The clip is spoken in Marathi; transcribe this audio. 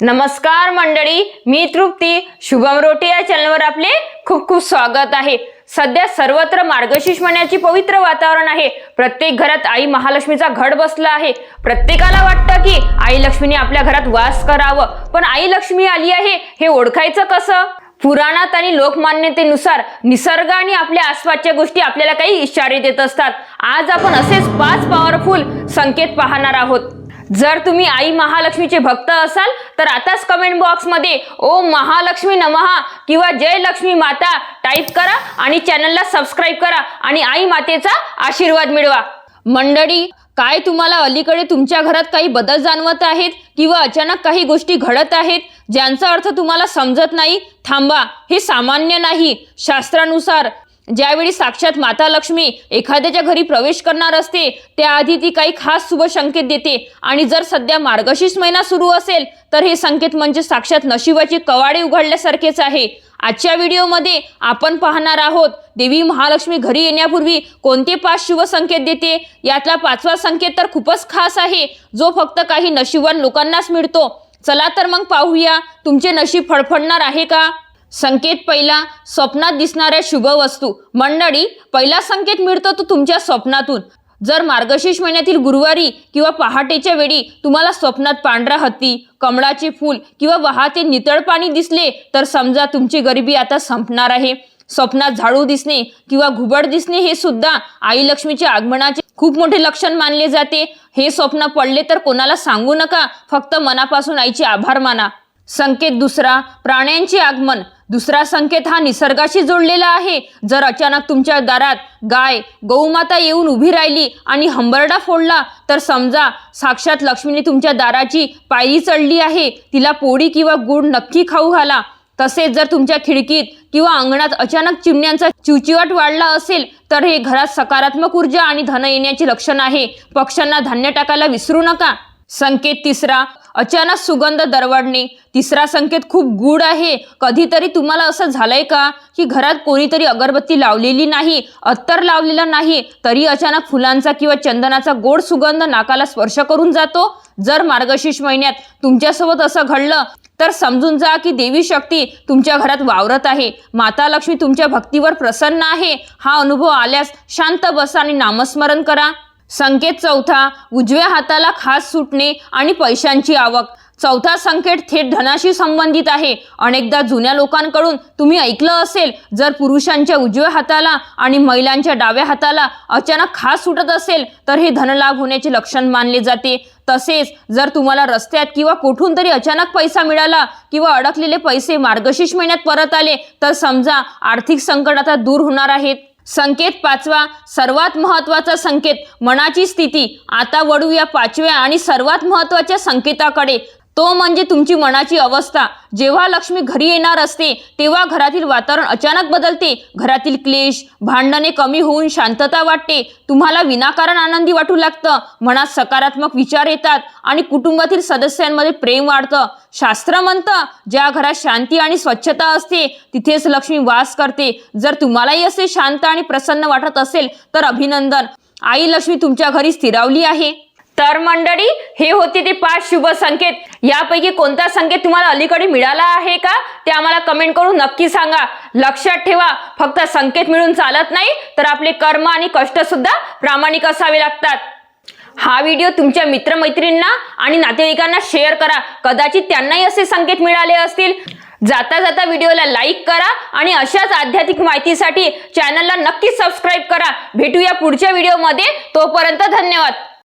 नमस्कार मंडळी, मी तृप्ती शुभम रोटे या चॅनलवर आपले खूप खूप स्वागत आहे। सध्या सर्वत्र मार्गशीर्ष महिन्याची पवित्र वातावरण आहे। प्रत्येक घरात आई महालक्ष्मीचा घट बसला आहे। प्रत्येकाला वाटतं की आई लक्ष्मीने आपल्या घरात वास करावं, पण आई लक्ष्मी आली आहे हे ओळखायचं कसं? पुराणात आणि लोकमान्यतेनुसार निसर्ग आणि आपल्या आसपासच्या गोष्टी आपल्याला काही इशारे देत असतात। आज आपण असेच 5 पॉवरफुल संकेत पाहणार आहोत। जर तुम्ही आई महालक्ष्मीचे भक्त असाल तर आताच कमेंट बॉक्स मध्ये ओम महालक्ष्मी नमः किंवा जय लक्ष्मी माता टाइप करा आणि चॅनलला सबस्क्राइब करा आणि आई मातेचा आशीर्वाद मिळवा। मंडळी, काय तुम्हाला अलीकडे तुमच्या घरात काही बदल जाणवत आहेत किंवा अचानक काही गोष्टी घडत आहेत ज्यांचा अर्थ तुम्हाला समजत नाही? थांबा, हे सामान्य नाही। शास्त्रानुसार ज्यावेळी साक्षात माता लक्ष्मी एखाद्याच्या घरी प्रवेश करणार असते त्याआधी ती काही खास शुभ संकेत देते। आणि जर सध्या मार्गशीर्ष महिना सुरू असेल तर हे संकेत म्हणजे साक्षात नशिबाची कवाडे उघडल्यासारखेच आहे। आजच्या व्हिडिओमध्ये आपण पाहणार आहोत देवी महालक्ष्मी घरी येण्यापूर्वी कोणते 5 शुभ संकेत देते। यातला 5वा संकेत तर खूपच खास आहे, जो फक्त काही नशीबवान लोकांनाच मिळतो। चला तर मग पाहूया, तुमचे नशीब फडफडणार आहे का? संकेत पहिला, स्वप्नात दिसणाऱ्या शुभ वस्तू। मंडळी, पहिला संकेत मिळतो तो तुमच्या स्वप्नातून। जर मार्गशीर्ष महिन्यातील गुरुवारी किंवा पहाटेच्या वेळी तुम्हाला स्वप्नात पांढरा हत्ती, कमळाचे फूल किंवा वाहते नितळ पाणी दिसले तर समजा तुमची गरिबी आता संपणार आहे। स्वप्नात झाडू दिसणे किंवा घुबड दिसणे हे सुद्धा आई लक्ष्मीच्या आगमनाचे खूप मोठे लक्षण मानले जाते। हे स्वप्न पडले तर कोणाला सांगू नका, फक्त मनापासून आईचे आभार माना। संकेत दुसरा, प्राण्यांचे आगमन। दुसरा संकेत हा निसर्गाशी जोडलेला आहे। जर अचानक तुमच्या दारात गाय, गौमाता येऊन उभी राहिली आणि हंबरडा फोडला तर समजा साक्षात लक्ष्मीने तुमच्या दाराची पायरी चढली आहे। तिला पोळी किंवा गुड नक्की खाऊ घाला। तसेच जर तुमच्या खिडकीत किंवा अंगणात अचानक चिमण्यांचा चिवचिवाट वाढला असेल तर हे घरात सकारात्मक ऊर्जा आणि धन येण्याचे लक्षण आहे। पक्ष्यांना धान्य टाकायला विसरू नका। संकेत तिसरा, अचानक सुगंध दरवळणे। तिसरा संकेत खूप गूढ आहे। कधीतरी तुम्हाला असं झालंय का की घरात कोणीतरी अगरबत्ती लावलेली नाही, अत्तर लावलेला नाही, तरी अचानक फुलांचा किंवा चंदनाचा गोड सुगंध नाकाला स्पर्श करून जातो? जर मार्गशीर्ष महिन्यात तुमच्यासोबत असं घडलं तर समजून जा की देवी शक्ती तुमच्या घरात वावरत आहे। माता लक्ष्मी तुमच्या भक्तीवर प्रसन्न आहे। हा अनुभव आल्यास शांत बसा आणि नामस्मरण करा। संकेत चौथा, उजव्या हाताला खास सुटणे आणि पैशांची आवक। चौथा संकेत थेट धनाशी संबंधित आहे। अनेकदा जुन्या लोकांकडून तुम्ही ऐकलं असेल, जर पुरुषांच्या उजव्या हाताला आणि महिलांच्या डाव्या हाताला अचानक खास सुटत असेल तर हे धनलाभ होण्याचे लक्षण मानले जाते। तसेच जर तुम्हाला रस्त्यात किंवा कुठून तरी अचानक पैसा मिळाला किंवा अडकलेले पैसे मार्गशीर्ष महिन्यात परत आले तर समजा आर्थिक संकट आता दूर होणार आहेत। संकेत पाचवा, सर्वात महत्त्वाचा संकेत, मनाची स्थिती। आता वळूया 5व्या आणि सर्वात महत्त्वाच्या संकेताकडे, तो म्हणजे तुमची मनाची अवस्था। जेव्हा लक्ष्मी घरी येणार असते तेव्हा घरातील वातावरण अचानक बदलते। घरातील क्लेश, भांडणे कमी होऊन शांतता वाटते। तुम्हाला विनाकारण आनंदी वाटू लागतं, मनात सकारात्मक विचार येतात आणि कुटुंबातील सदस्यांमध्ये प्रेम वाढतं। शास्त्र म्हणतं, ज्या घरात शांती आणि स्वच्छता असते तिथेच लक्ष्मी वास करते। जर तुम्हालाही असे शांत आणि प्रसन्न वाटत असेल तर अभिनंदन, आई लक्ष्मी तुमच्या घरी स्थिरावली आहे। तर मंडळी, हे होते ते 5 शुभ संकेत। यापैकी कोणता संकेत तुम्हाला अलीकडे मिळाला आहे का ते आम्हाला कमेंट करून नक्की सांगा। लक्षात ठेवा, फक्त संकेत मिळून चालत नाही तर आपले कर्म आणि कष्ट सुद्धा प्रामाणिक असावे लागतात। हा व्हिडिओ तुमच्या मित्रमैत्रिणींना आणि नातेवाईकांना शेअर करा, कदाचित त्यांनाही असे संकेत मिळाले असतील। जाता जाता व्हिडिओला लाईक करा आणि अशाच आध्यात्मिक माहितीसाठी चॅनलला नक्की सबस्क्राइब करा। भेटूया पुढच्या व्हिडिओमध्ये, तोपर्यंत धन्यवाद।